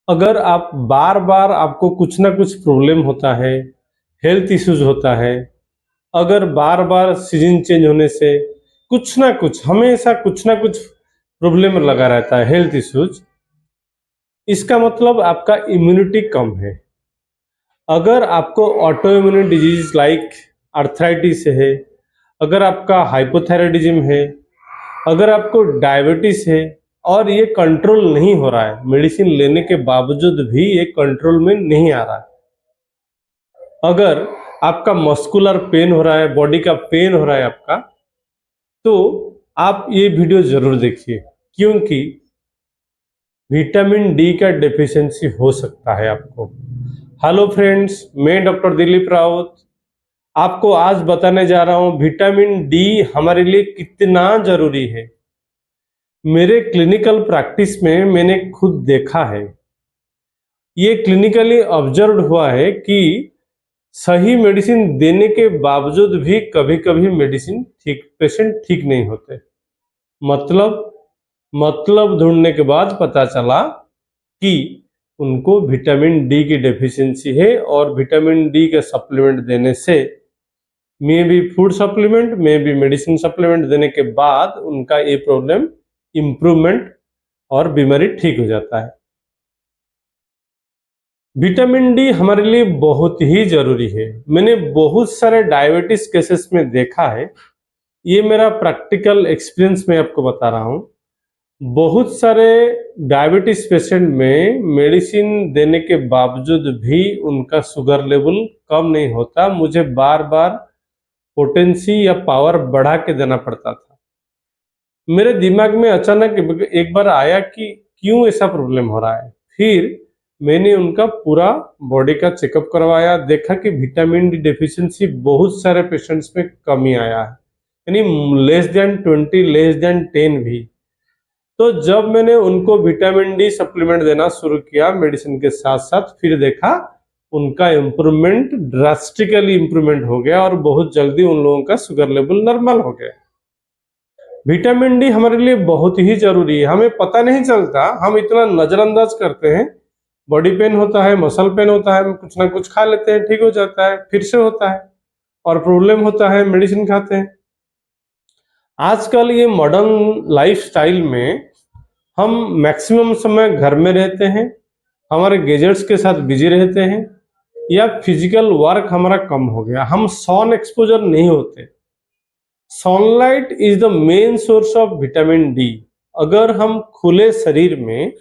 अगर आप बार बार आपको कुछ ना कुछ प्रॉब्लम होता है, हेल्थ इश्यूज होता है, अगर बार बार सीजन चेंज होने से कुछ ना कुछ हमेशा कुछ ना कुछ प्रॉब्लम लगा रहता है, हेल्थ इश्यूज, इसका मतलब आपका इम्यूनिटी कम है। अगर आपको auto immune disease like arthritis है, अगर आपका हाइपोथायराइडिज्म है, अगर आपको डायबिटीज है और ये कंट्रोल नहीं हो रहा है, मेडिसिन लेने के बावजूद भी ये कंट्रोल में नहीं आ रहा है, अगर आपका मस्कुलर पेन हो रहा है, बॉडी का पेन हो रहा है आपका, तो आप ये वीडियो जरूर देखिए, क्योंकि विटामिन डी का डेफिशिएंसी हो सकता है आपको। हेलो फ्रेंड्स, मैं डॉक्टर दिलीप राउत आपको आज बताने जा रहा हूँ विटामिन डी हमारे लिए कितना जरूरी है। मेरे क्लिनिकल प्रैक्टिस में मैंने खुद देखा है, ये क्लिनिकली ऑब्जर्व हुआ है कि सही मेडिसिन देने के बावजूद भी कभी कभी मेडिसिन पेशेंट ठीक नहीं होते। मतलब मतलब ढूंढने के बाद पता चला कि उनको विटामिन डी की डेफिशिएंसी है और विटामिन डी के सप्लीमेंट देने से, may be food supplement, may be medicine supplement देने के बाद उनका ये प्रॉब्लम इम्प्रूवमेंट और बीमारी ठीक हो जाता है। विटामिन डी हमारे लिए बहुत ही जरूरी है। मैंने बहुत सारे डायबिटीज केसेस में देखा है, ये मेरा प्रैक्टिकल एक्सपीरियंस में आपको बता रहा हूँ। बहुत सारे डायबिटीज पेशेंट में मेडिसिन देने के बावजूद भी उनका शुगर लेवल कम नहीं होता, मुझे बार बार पोटेंसी या पावर बढ़ा के देना पड़ता था। मेरे दिमाग में अचानक एक बार आया कि क्यों ऐसा प्रॉब्लम हो रहा है। फिर मैंने उनका पूरा बॉडी का चेकअप करवाया, देखा कि विटामिन डी डेफिशिएंसी बहुत सारे पेशेंट्स में कमी आया है, यानी लेस देन 20, लेस देन 10 भी। तो जब मैंने उनको विटामिन डी सप्लीमेंट देना शुरू किया मेडिसिन के साथ साथ, फिर देखा उनका इम्प्रूवमेंट ड्रास्टिकली इम्प्रूवमेंट हो गया और बहुत जल्दी उन लोगों का शुगर लेवल नॉर्मल हो गया। विटामिन डी हमारे लिए बहुत ही जरूरी है, हमें पता नहीं चलता, हम इतना नजरअंदाज करते हैं। बॉडी पेन होता है, मसल पेन होता है, कुछ ना कुछ खा लेते हैं, ठीक हो जाता है, फिर से होता है और प्रॉब्लम होता है, मेडिसिन खाते हैं। आजकल ये मॉडर्न लाइफस्टाइल में हम मैक्सिमम समय घर में रहते हैं, हमारे गैजेट्स के साथ बिजी रहते हैं, या फिजिकल वर्क हमारा कम हो गया, हम सन एक्सपोजर नहीं होते। Sunlight is the main source of vitamin D. अगर हम खुले शरीर में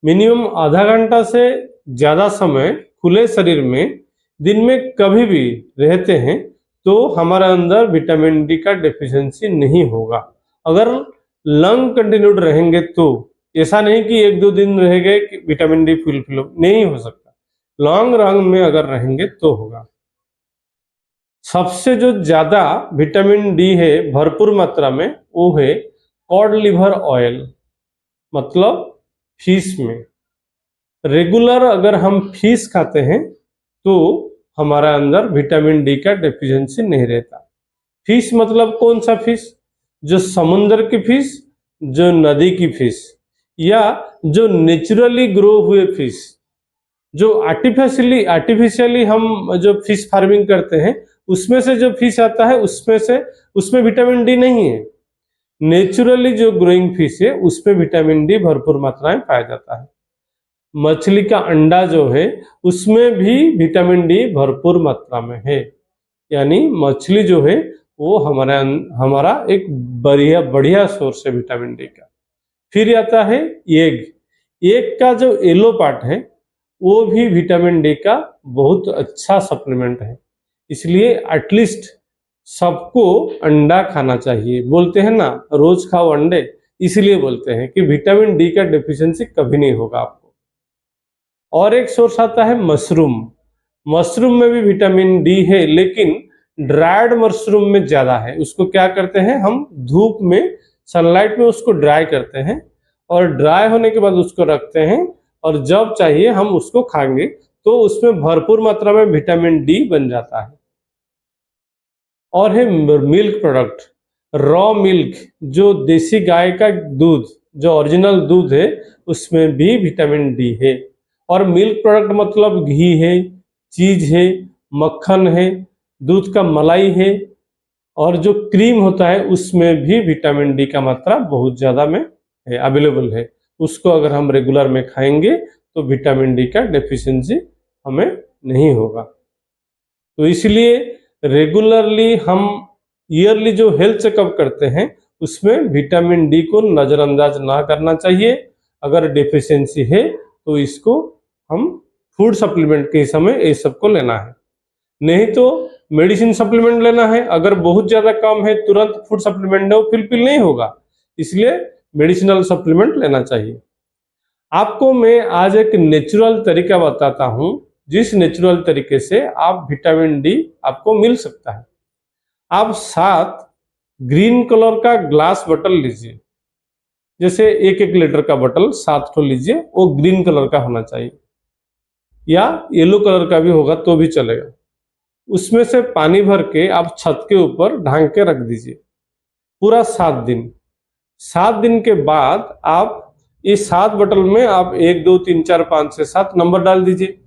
मिनिमम आधा घंटा से ज्यादा समय खुले शरीर में दिन में कभी भी रहते हैं, तो हमारे अंदर विटामिन डी का डेफिशिएंसी नहीं होगा। अगर लंग कंटिन्यूड रहेंगे तो, ऐसा नहीं कि एक दो दिन रह गए कि विटामिन डी फुलफिल नहीं हो सकता, लॉन्ग रन में अगर रहेंगे तो होगा। सबसे जो ज्यादा विटामिन डी है भरपूर मात्रा में, वो है कॉड लिवर ऑयल, मतलब फिश में। रेगुलर अगर हम फिश खाते हैं तो हमारा अंदर विटामिन डी का डेफिशिएंसी नहीं रहता। फिश मतलब कौन सा फिश? जो समुद्र की फिश, जो नदी की फिश, या जो नेचुरली ग्रो हुए फिश। जो आर्टिफिशियली हम जो फिश फार्मिंग करते हैं उसमें से जो फिश आता है उसमें विटामिन डी नहीं है। नेचुरली जो ग्रोइंग फिश है उसमें विटामिन डी भरपूर मात्रा में पाया जाता है। मछली का अंडा जो है उसमें भी विटामिन डी भरपूर मात्रा में है, यानी मछली जो है वो हमारा एक बढ़िया बढ़िया सोर्स है विटामिन डी का। फिर आता है एग। एग का जो येलो पार्ट है वो भी विटामिन डी का बहुत अच्छा सप्लीमेंट है, इसलिए एटलीस्ट सबको अंडा खाना चाहिए। बोलते हैं ना, रोज खाओ अंडे, इसलिए बोलते हैं कि विटामिन डी का डेफिशिएंसी कभी नहीं होगा आपको। और एक सोर्स आता है मशरूम। मशरूम में भी विटामिन डी है, लेकिन ड्राइड मशरूम में ज्यादा है। उसको क्या करते हैं, हम धूप में, सनलाइट में उसको ड्राई करते हैं और ड्राई होने के बाद उसको रखते हैं, और जब चाहिए हम उसको खाएंगे तो उसमें भरपूर मात्रा में विटामिन डी बन जाता है। और है मिल्क प्रोडक्ट, रॉ मिल्क, जो देसी गाय का दूध, जो ओरिजिनल दूध है, उसमें भी विटामिन डी है। और मिल्क प्रोडक्ट मतलब घी है, चीज है, मक्खन है, दूध का मलाई है, और जो क्रीम होता है उसमें भी विटामिन डी का मात्रा बहुत ज़्यादा में है, अवेलेबल है। उसको अगर हम रेगुलर में खाएंगे तो विटामिन डी का डेफिशिएंसी हमें नहीं होगा। तो इसलिए रेगुलरली हम ईयरली जो हेल्थ चेकअप करते हैं उसमें विटामिन डी को नज़रअंदाज ना करना चाहिए। अगर डेफिशिएंसी है तो इसको हम फूड सप्लीमेंट के समय ये सबको लेना है, नहीं तो मेडिसिन सप्लीमेंट लेना है। अगर बहुत ज़्यादा कम है तुरंत फूड सप्लीमेंट है वो फिलफिल नहीं होगा, इसलिए मेडिसिनल सप्लीमेंट लेना चाहिए। आपको मैं आज एक नेचुरल तरीका बताता हूँ, जिस नेचुरल तरीके से आप विटामिन डी आपको मिल सकता है। आप 7 ग्रीन कलर का ग्लास बॉटल लीजिए, जैसे 1-1 लीटर का बॉटल 7 ठो लीजिए, वो ग्रीन कलर का होना चाहिए, या येलो कलर का भी होगा तो भी चलेगा। उसमें से पानी भर के आप छत के ऊपर ढांक के रख दीजिए पूरा 7 दिन। 7 दिन के बाद आप इस 7 बोतल में आप 1 2 3 4 5 6 7 नंबर डाल दीजिए।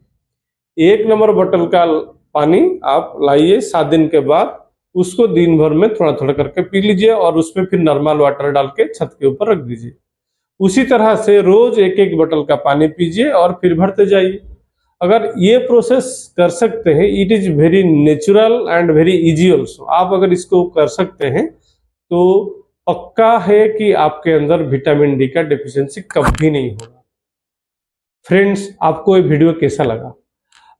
1 नंबर बोतल का पानी आप लाइए 7 दिन के बाद, उसको दिन भर में थोड़ा थोड़ा करके पी लीजिए और उसमें फिर नॉर्मल वाटर डाल के छत के ऊपर रख दीजिए। उसी तरह से रोज 1-1 बोतल का पानी पीजिए और फिर भरते जाइए। अगर ये प्रोसेस कर सकते हैं, it is very natural and very easy also. आप अगर इसको कर सकते हैं तो पक्का है कि आपके अंदर विटामिन डी का डेफिशिएंसी कभी नहीं होगा। फ्रेंड्स, आपको ये वीडियो कैसा लगा?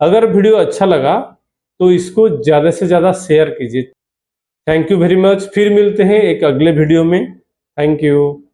अगर वीडियो अच्छा लगा तो इसको ज़्यादा से ज़्यादा शेयर कीजिए। Thank you very much. फिर मिलते हैं एक अगले वीडियो में। Thank you.